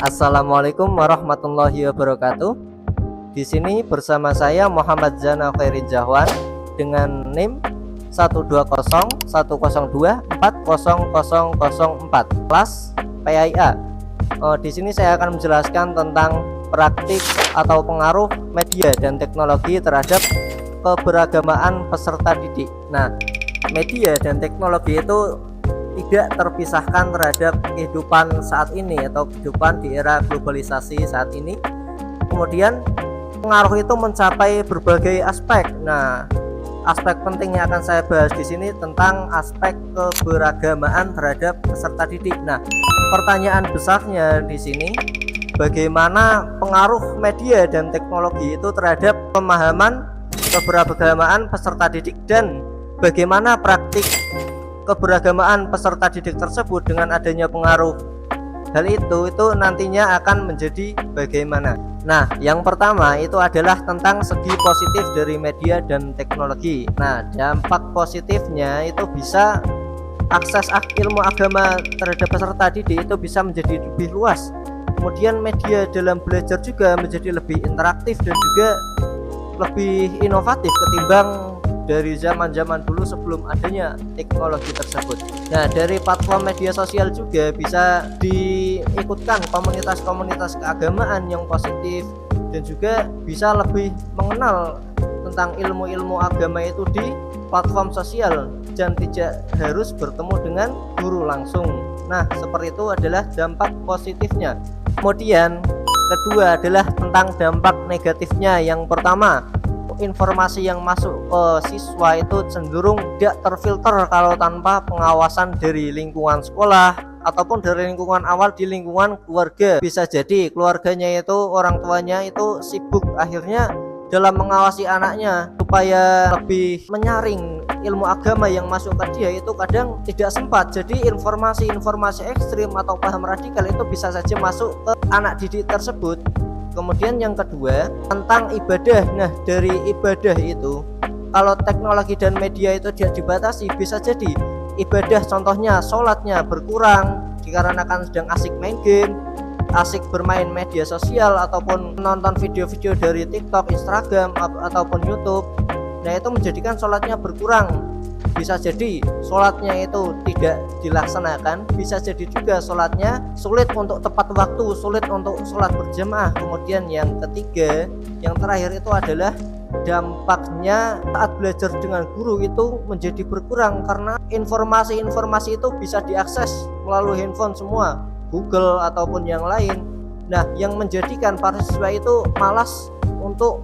Assalamualaikum warahmatullahi wabarakatuh. Di sini bersama saya Muhammad Zana Khairin Jahwan dengan NIM 12010240004 kelas PIA. Di sini saya akan menjelaskan tentang praktik atau pengaruh media dan teknologi terhadap keberagamaan peserta didik. Nah, media dan teknologi itu tidak terpisahkan terhadap kehidupan saat ini atau kehidupan di era globalisasi saat ini. Kemudian pengaruh itu mencapai berbagai aspek. Nah, aspek penting yang akan saya bahas di sini tentang aspek keberagamaan terhadap peserta didik. Nah, pertanyaan besarnya di sini, bagaimana pengaruh media dan teknologi itu terhadap pemahaman keberagamaan peserta didik dan bagaimana praktik keberagamaan peserta didik tersebut dengan adanya pengaruh hal itu nantinya akan menjadi bagaimana. Nah, yang pertama itu adalah tentang segi positif dari media dan teknologi. Nah, dampak positifnya itu bisa akses ilmu agama terhadap peserta didik itu bisa menjadi lebih luas. Kemudian media dalam belajar juga menjadi lebih interaktif dan juga lebih inovatif ketimbang dari zaman-zaman dulu sebelum adanya teknologi tersebut. Nah, dari platform media sosial juga bisa diikutkan komunitas-komunitas keagamaan yang positif dan juga bisa lebih mengenal tentang ilmu-ilmu agama itu di platform sosial dan tidak harus bertemu dengan guru langsung. Nah, seperti itu adalah dampak positifnya. Kemudian kedua adalah tentang dampak negatifnya. Yang pertama, informasi yang masuk ke siswa itu cenderung tidak terfilter kalau tanpa pengawasan dari lingkungan sekolah ataupun dari lingkungan awal di lingkungan keluarga. Bisa jadi keluarganya itu, orang tuanya itu sibuk akhirnya dalam mengawasi anaknya supaya lebih menyaring ilmu agama yang masuk ke dia itu kadang tidak sempat. Jadi informasi-informasi ekstrim atau paham radikal itu bisa saja masuk ke anak didik tersebut. Kemudian yang kedua tentang ibadah. Nah, dari ibadah itu kalau teknologi dan media itu tidak dibatasi, bisa jadi ibadah contohnya sholatnya berkurang dikarenakan sedang asik main game, asik bermain media sosial ataupun nonton video-video dari TikTok, Instagram ataupun YouTube. Nah, itu menjadikan sholatnya berkurang. Bisa jadi sholatnya itu tidak dilaksanakan, bisa jadi juga sholatnya sulit untuk tepat waktu, sulit untuk sholat berjamaah. Kemudian yang ketiga, yang terakhir itu adalah dampaknya saat belajar dengan guru itu menjadi berkurang karena informasi-informasi itu bisa diakses melalui handphone semua, Google ataupun yang lain. Nah, yang menjadikan para siswa itu malas untuk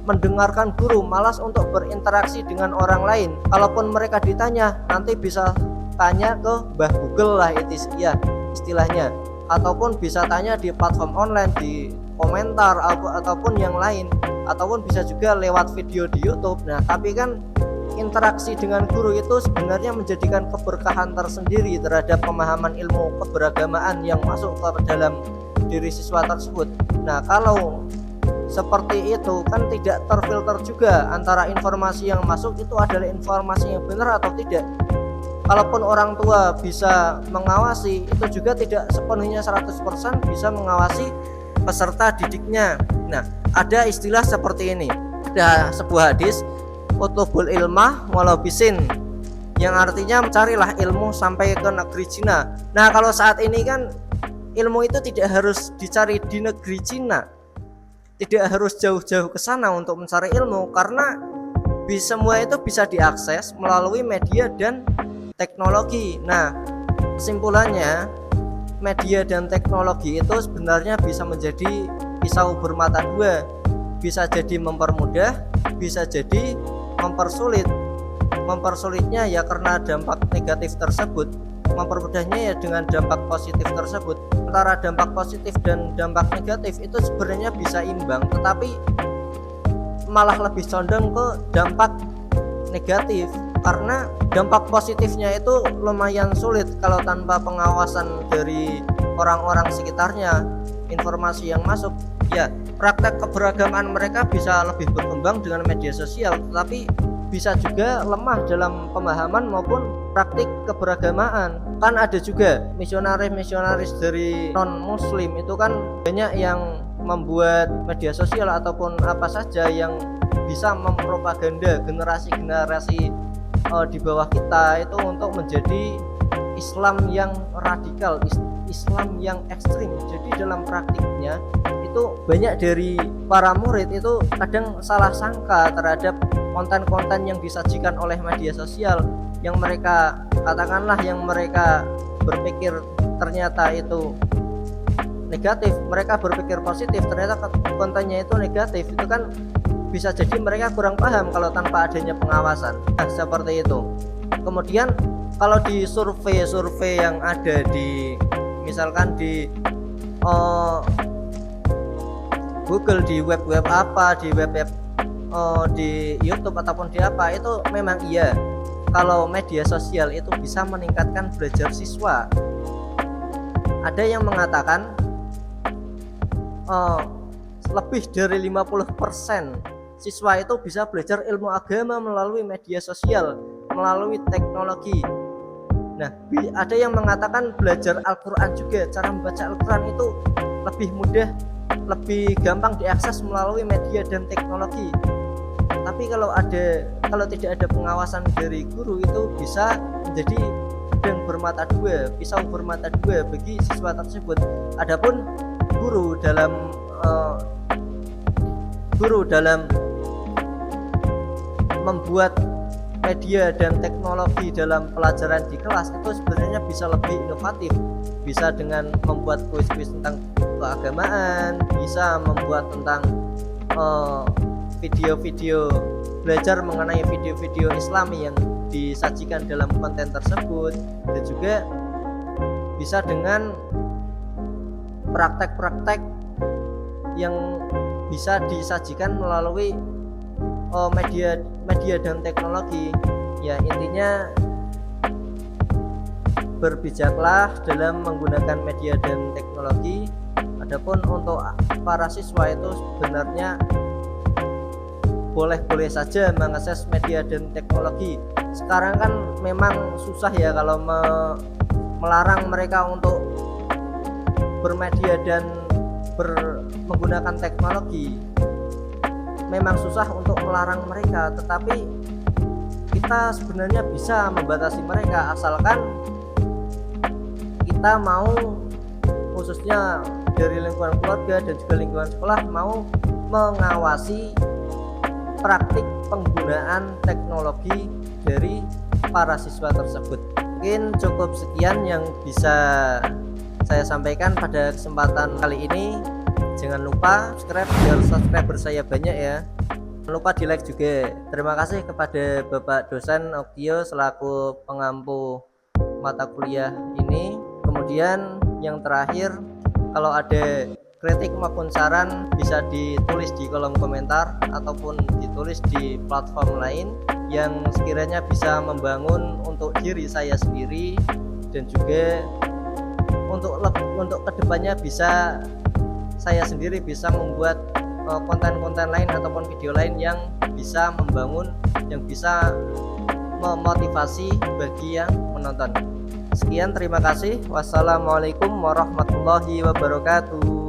mendengarkan guru, malas untuk berinteraksi dengan orang lain. Kalaupun mereka ditanya, nanti bisa tanya ke Mbah Google lah istilahnya, ataupun bisa tanya di platform online, di komentar ataupun yang lain, ataupun bisa juga lewat video di YouTube. Nah, tapi kan interaksi dengan guru itu sebenarnya menjadikan keberkahan tersendiri terhadap pemahaman ilmu keberagamaan yang masuk ke dalam diri siswa tersebut. Nah, kalau seperti itu kan tidak terfilter juga antara informasi yang masuk itu adalah informasi yang benar atau tidak. Kalaupun orang tua bisa mengawasi, itu juga tidak sepenuhnya 100% bisa mengawasi peserta didiknya. Nah, ada istilah seperti ini. Ada sebuah hadis, utlubul ilmah walau bisin, yang artinya mencarilah ilmu sampai ke negeri Cina. Nah, kalau saat ini kan ilmu itu tidak harus dicari di negeri Cina, tidak harus jauh-jauh ke sana untuk mencari ilmu, karena semua itu bisa diakses melalui media dan teknologi. Nah, kesimpulannya media dan teknologi itu sebenarnya bisa menjadi pisau bermata dua. Bisa jadi mempermudah, bisa jadi mempersulit. Mempersulitnya ya karena dampak negatif tersebut, mempermudahnya ya dengan dampak positif tersebut. Antara dampak positif dan dampak negatif itu sebenarnya bisa imbang, tetapi malah lebih condong ke dampak negatif karena dampak positifnya itu lumayan sulit kalau tanpa pengawasan dari orang-orang sekitarnya. Informasi yang masuk, ya praktek keberagamaan mereka bisa lebih berkembang dengan media sosial, tetapi bisa juga lemah dalam pemahaman maupun praktik keberagamaan. Kan ada juga misionaris dari non muslim itu kan banyak yang membuat media sosial ataupun apa saja yang bisa mempropaganda generasi-generasi di bawah kita itu untuk menjadi Islam yang radikal, Islam yang ekstrim. Jadi dalam praktiknya itu banyak dari para murid itu kadang salah sangka terhadap konten-konten yang disajikan oleh media sosial, yang mereka katakanlah yang mereka berpikir ternyata itu negatif, mereka berpikir positif ternyata kontennya itu negatif. Itu kan bisa jadi mereka kurang paham kalau tanpa adanya pengawasan. Nah, seperti itu. Kemudian kalau di survei yang ada di misalkan di Google, di web apa, di web di YouTube ataupun di apa, itu memang iya kalau media sosial itu bisa meningkatkan belajar siswa. Ada yang mengatakan lebih dari 50% siswa itu bisa belajar ilmu agama melalui media sosial, melalui teknologi. Nah, ada yang mengatakan belajar Al-Quran juga, cara membaca Al-Quran itu lebih mudah, lebih gampang diakses melalui media dan teknologi. Tapi kalau tidak ada pengawasan dari guru, itu bisa menjadi pedang bermata dua, pisau bermata dua bagi siswa tersebut. Adapun guru dalam membuat media dan teknologi dalam pelajaran di kelas itu sebenarnya bisa lebih inovatif, bisa dengan membuat kuis-kuis tentang keagamaan, bisa membuat tentang video-video belajar mengenai video-video Islami yang disajikan dalam konten tersebut, dan juga bisa dengan praktek-praktek yang bisa disajikan melalui media dan teknologi. Ya, intinya berbijaklah dalam menggunakan media dan teknologi. Adapun untuk para siswa itu sebenarnya boleh-boleh saja mengakses media dan teknologi. Sekarang kan memang susah ya kalau melarang mereka untuk bermedia dan menggunakan teknologi. Memang susah untuk melarang mereka, tetapi kita sebenarnya bisa membatasi mereka asalkan kita mau, khususnya dari lingkungan keluarga dan juga lingkungan sekolah, mau mengawasi praktik penggunaan teknologi dari para siswa tersebut. Mungkin cukup sekian yang bisa saya sampaikan pada kesempatan kali ini. Jangan lupa subscribe biar subscriber saya banyak ya. Jangan lupa di like juga. Terima kasih kepada Bapak dosen Oktio selaku pengampu mata kuliah ini. Kemudian yang terakhir, kalau ada kritik maupun saran bisa ditulis di kolom komentar ataupun ditulis di platform lain yang sekiranya bisa membangun untuk diri saya sendiri, dan juga untuk kedepannya bisa saya sendiri bisa membuat konten-konten lain ataupun video lain yang bisa membangun, yang bisa memotivasi bagi yang menonton. Sekian, terima kasih. Wassalamualaikum warahmatullahi wabarakatuh.